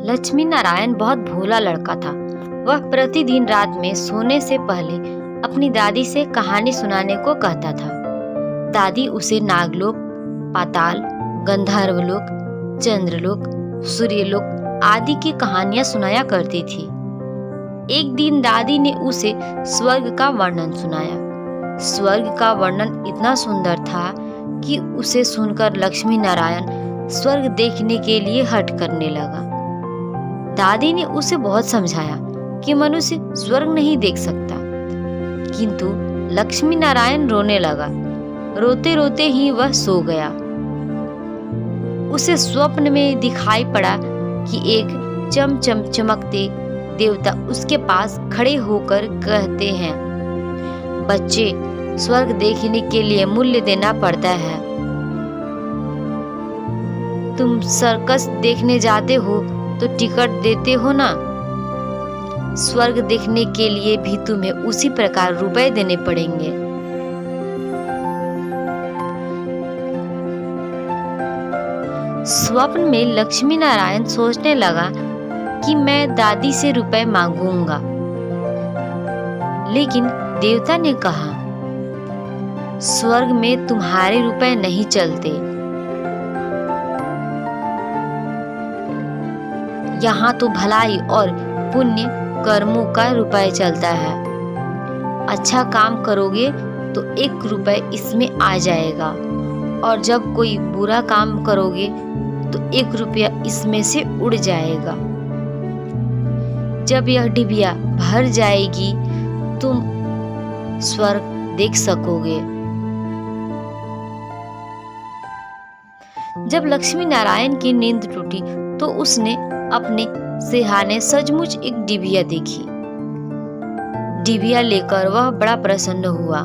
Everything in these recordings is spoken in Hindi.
लक्ष्मी नारायण बहुत भोला लड़का था। वह प्रतिदिन रात में सोने से पहले अपनी दादी से कहानी सुनाने को कहता था। दादी उसे नागलोक, पाताल, गंधर्वलोक, चंद्रलोक, सूर्यलोक आदि की कहानियां सुनाया करती थी। एक दिन दादी ने उसे स्वर्ग का वर्णन सुनाया। स्वर्ग का वर्णन इतना सुंदर था कि उसे सुनकर लक्ष्मी नारायण स्वर्ग देखने के लिए हट करने लगा। दादी ने उसे बहुत समझाया कि मनुष्य स्वर्ग नहीं देख सकता, किंतु लक्ष्मी नारायण रोने लगा। रोते रोते ही वह सो गया। उसे स्वप्न में दिखाई पड़ा कि एक चमचम चमकते देवता उसके पास खड़े होकर कहते हैं, बच्चे, स्वर्ग देखने के लिए मूल्य देना पड़ता है। तुम सर्कस देखने जाते हो तो टिकट देते हो ना? स्वर्ग देखने के लिए भी तुम्हें उसी प्रकार रुपए देने पड़ेंगे। स्वप्न में लक्ष्मी नारायण सोचने लगा कि मैं दादी से रुपए मांगूंगा, लेकिन देवता ने कहा, स्वर्ग में तुम्हारे रुपए नहीं चलते। यहाँ तो भलाई और पुण्य कर्मों का रुपए चलता है। अच्छा काम करोगे तो 1 रुपए इसमें आ जाएगा, और जब कोई बुरा काम करोगे तो 1 रुपया इसमें से उड़ जाएगा। जब यह डिबिया भर जाएगी तुम स्वर्ग देख सकोगे। जब लक्ष्मी नारायण की नींद टूटी तो उसने अपने सिरहाने सचमुच एक डिबिया देखी। डिबिया लेकर वह बड़ा प्रसन्न हुआ।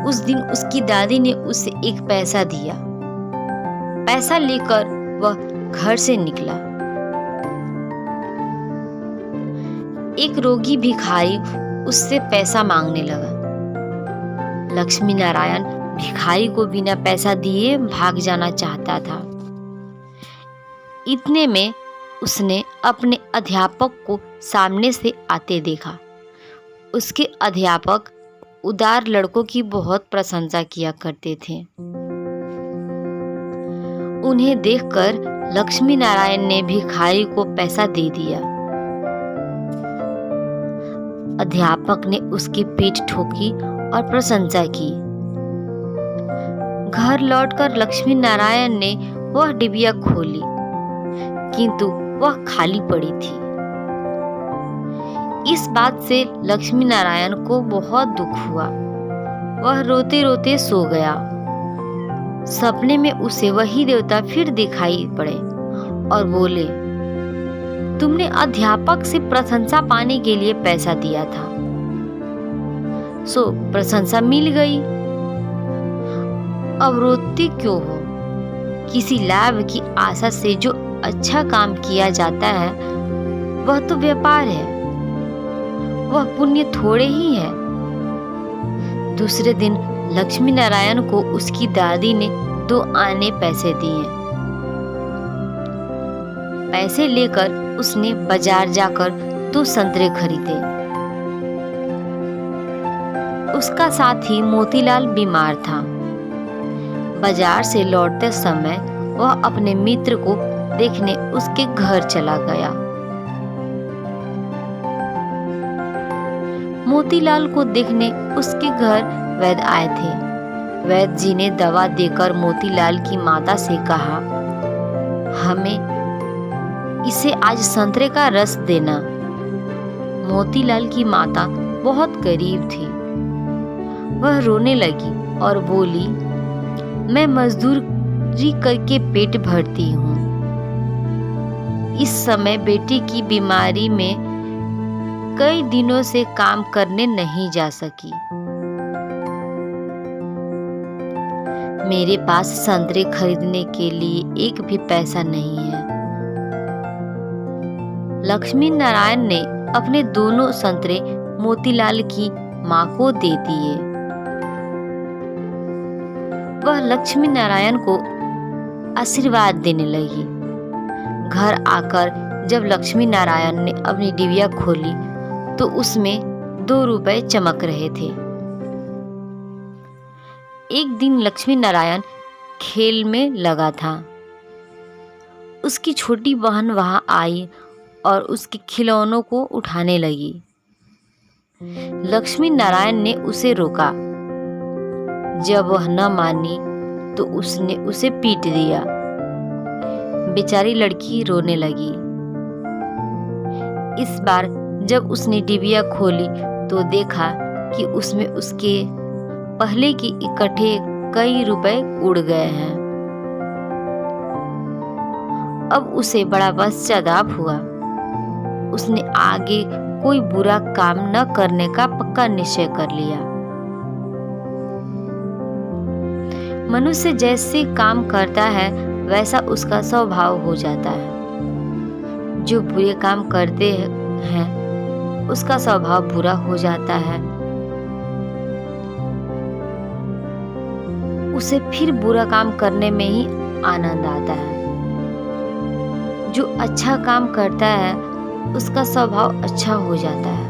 उस दिन उसकी दादी ने उसे 1 पैसा दिया। पैसा लेकर वह घर से निकला। एक रोगी भिखारी उससे पैसा मांगने लगा। लक्ष्मी नारायण भिखारी को बिना पैसा दिए भाग जाना चाहता था। इतने में उसने अपने अध्यापक को सामने से आते देखा। उसके अध्यापक उदार लड़कों की बहुत प्रशंसा किया करते थे। उन्हें देखकर लक्ष्मी नारायण ने भिखारी को पैसा दे दिया। अध्यापक ने उसकी पीठ ठोकी और प्रशंसा की। घर लौटकर लक्ष्मी नारायण ने वह डिबिया खोली, किंतु वह खाली पड़ी थी। इस बात से लक्ष्मी नारायण को बहुत दुख हुआ। वह रोते रोते सो गया। सपने में उसे वही देवता फिर दिखाई पड़े और बोले, तुमने अध्यापक से प्रशंसा पाने के लिए पैसा दिया था, सो प्रशंसा मिल गई। अब रोते क्यों हो? किसी लाभ की आशा से जो अच्छा काम किया जाता है वह तो व्यापार है, वह पुण्य थोड़े ही है। दूसरे दिन लक्ष्मी नारायण को उसकी दादी ने 2 आने पैसे दिए। पैसे लेकर उसने बाजार जाकर 2 संतरे खरीदे। उसका साथी मोतीलाल बीमार था। बाजार से लौटते समय वह अपने मित्र को देखने उसके घर चला गया। मोतीलाल को देखने उसके घर वैद्य आए थे। वैद्य जी ने दवा देकर मोतीलाल की माता से कहा, हमें इसे आज संतरे का रस देना। मोतीलाल की माता बहुत गरीब थी। वह रोने लगी और बोली, मैं मजदूरी करके पेट भरती हूँ। इस समय बेटी की बीमारी में कई दिनों से काम करने नहीं जा सकी। मेरे पास संतरे खरीदने के लिए 1 भी पैसा नहीं है। लक्ष्मी नारायण ने अपने दोनों संतरे मोतीलाल की माँ को दे दिए। वह लक्ष्मी नारायण को आशीर्वाद देने लगी। घर आकर जब लक्ष्मी नारायण ने अपनी डिबिया खोली तो उसमें 2 रुपए चमक रहे थे। एक दिन लक्ष्मी नारायण खेल में लगा था। उसकी छोटी बहन वहां आई और उसके खिलौनों को उठाने लगी। लक्ष्मी नारायण ने उसे रोका। जब वह न मानी तो उसने उसे पीट दिया। बेचारी लड़की रोने लगी। इस बार जब उसने डिबिया खोली तो देखा कि उसमें उसके पहले के इकट्ठे कई रुपए उड़ गए हैं। अब उसे बड़ा पश्चाताप हुआ। उसने आगे कोई बुरा काम न करने का पक्का निश्चय कर लिया। मनुष्य जैसे काम करता है वैसा उसका स्वभाव हो जाता है। जो बुरे काम करते हैं उसका स्वभाव बुरा हो जाता है। उसे फिर बुरा काम करने में ही आनंद आता है। जो अच्छा काम करता है उसका स्वभाव अच्छा हो जाता है।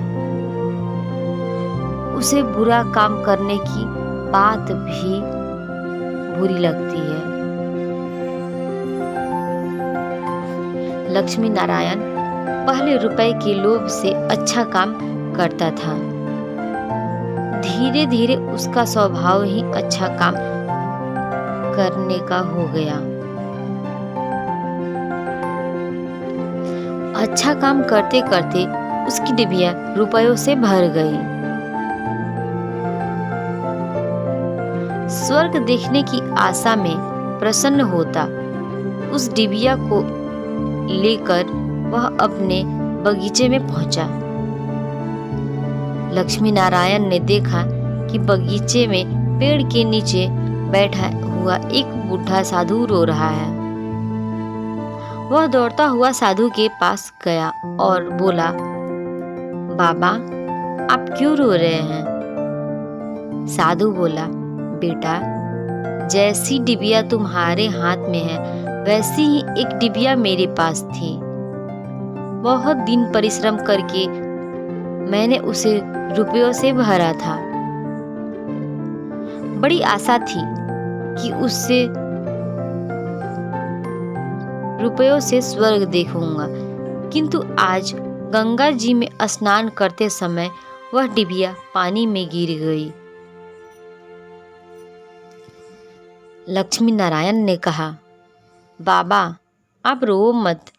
उसे बुरा काम करने की बात भी बुरी लगती है। लक्ष्मी नारायण पहले रुपए के लोभ से अच्छा काम करता था। धीरे धीरे उसका स्वभाव ही अच्छा काम करने का हो गया। अच्छा काम करते करते उसकी डिबिया रुपयों से भर गई। स्वर्ग देखने की आशा में प्रसन्न होता उस डिबिया को लेकर वह अपने बगीचे में पहुंचा। लक्ष्मी नारायण ने देखा कि बगीचे में पेड़ के नीचे बैठा हुआ एक बूढ़ा साधु रो रहा है। वह दौड़ता हुआ साधु के पास गया और बोला, बाबा, आप क्यों रो रहे हैं? साधु बोला, बेटा, जैसी डिबिया तुम्हारे हाथ में है वैसी ही एक डिबिया मेरे पास थी। बहुत दिन परिश्रम करके मैंने उसे रुपयों से भरा था। बड़ी आशा थी कि उससे रुपयों से स्वर्ग देखूंगा, किंतु आज गंगा जी में स्नान करते समय वह डिबिया पानी में गिर गई। लक्ष्मी नारायण ने कहा, बाबा, आप रो मत,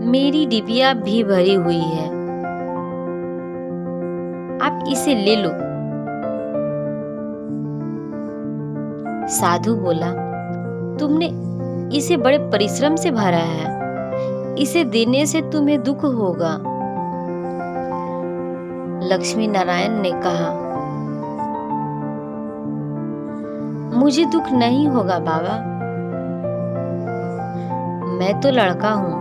मेरी डिबिया भी भरी हुई है, आप इसे ले लो। साधु बोला, तुमने इसे बड़े परिश्रम से भरा है, इसे देने से तुम्हें दुख होगा। लक्ष्मी नारायण ने कहा, मुझे दुख नहीं होगा बाबा, मैं तो लड़का हूं,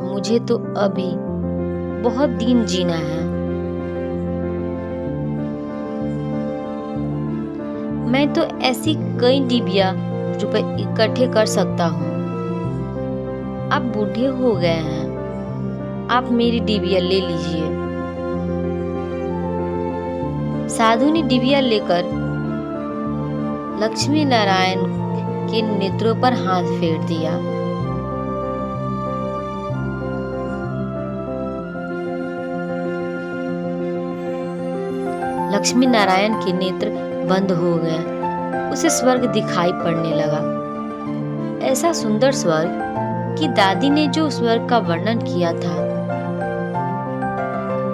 मुझे तो अभी बहुत दिन जीना है। मैं तो ऐसी कई डिबिया रुपए इकट्ठे कर सकता हूँ। आप बूढ़े हो गए हैं, आप मेरी डिबिया ले लीजिए। साधु ने डिबिया लेकर लक्ष्मी नारायण के नेत्रों पर हाथ फेर दिया। लक्ष्मी नारायण के नेत्र बंद हो गए। उसे स्वर्ग दिखाई पड़ने लगा। ऐसा सुंदर स्वर्ग कि दादी ने जो स्वर्ग का वर्णन किया था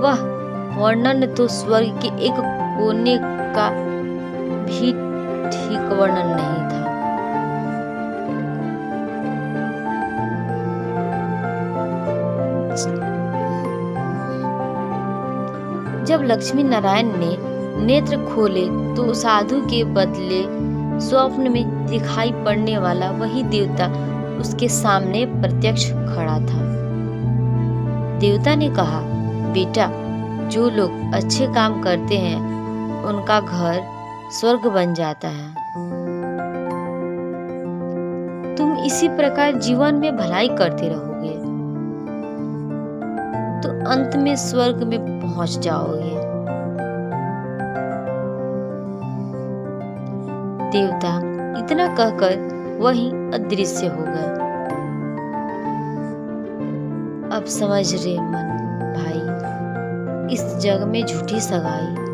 वह वर्णन तो स्वर्ग के एक कोने का भी ठीक वर्णन नहीं था। जब लक्ष्मी नारायण ने नेत्र खोले तो साधु के बदले स्वप्न में दिखाई पड़ने वाला वही देवता उसके सामने प्रत्यक्ष खड़ा था। देवता ने कहा, बेटा, जो लोग अच्छे काम करते हैं उनका घर स्वर्ग बन जाता है। तुम इसी प्रकार जीवन में भलाई करते रहोगे तो अंत में स्वर्ग में पहुंच जाओगे। देवता इतना कहकर वहीं अदृश्य हो गए। अब समझ रे मन भाई, इस जग में झूठी सगाई